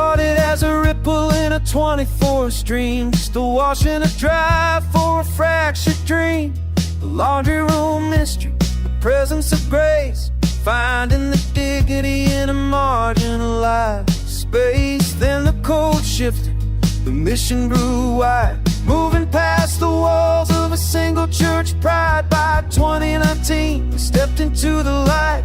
started as a ripple in a 24 stream, just a wash and a dry for a fractured dream. The laundry room mystery, the presence of grace, finding the dignity in a marginalized space. Then the code shifted, the mission grew wide, moving past the walls of a single church pride. By 2019, we stepped into the light,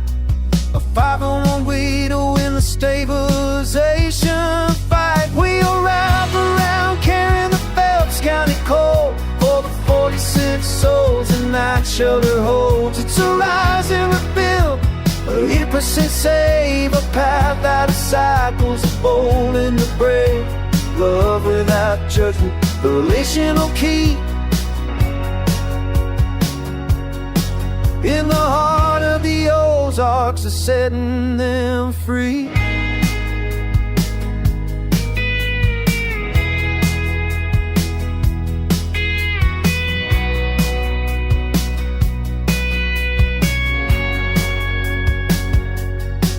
a 501 way to win the stabilization fight. We arrived around carrying the Phelps County coal for the 46 souls in that shelter holds. It's a rise and rebuild, 80% save, a path that disciples are bold and the brave. Love without judgment, the relational key. In the heart of the Ozarks are setting them free.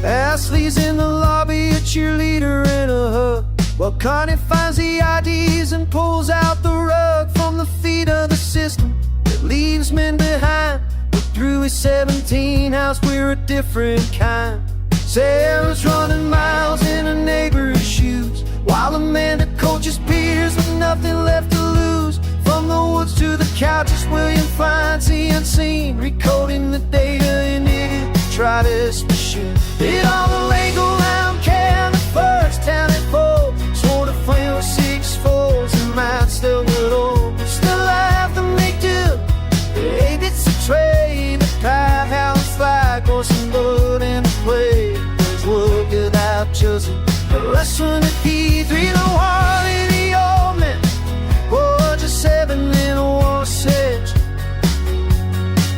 Ashley's in the lobby, a cheerleader in a hug, while Connie finds the IDs and pulls out the rug from the feet of the system that leaves men behind. But through his 17 house, we're a different kind. Sarah's running miles in her neighbor's shoes, while Amanda coaches peers with nothing left to lose. From the woods to the couches, William finds the unseen, recoding the data in Ignitis machine. It all the legal lamb can, the first town it folds, swore to flame with 6 folds, and might still get old. Still have to make do, it's a trade, the path, how the flag, or some blood and play. There's work without choosing, the lesson at P3, the heart in the old man, or just 7 in a war sedge.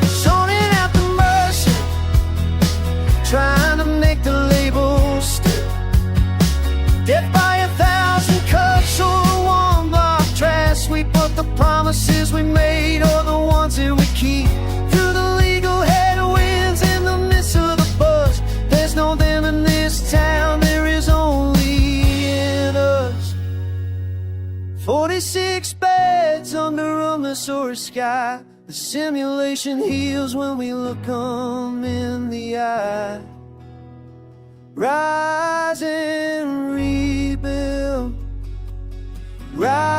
Sorting out the mercy, trying to make the label stick. Death by 1,000 cuts or one block trash sweep, but the promises we made are the ones that we keep. Through the legal headwinds in the midst of the buzz, there's no them in this town, there is only in us. 46 beds under a Missouri sky, the simulation heals when we look 'em in the eye. Rise and rebuild, rise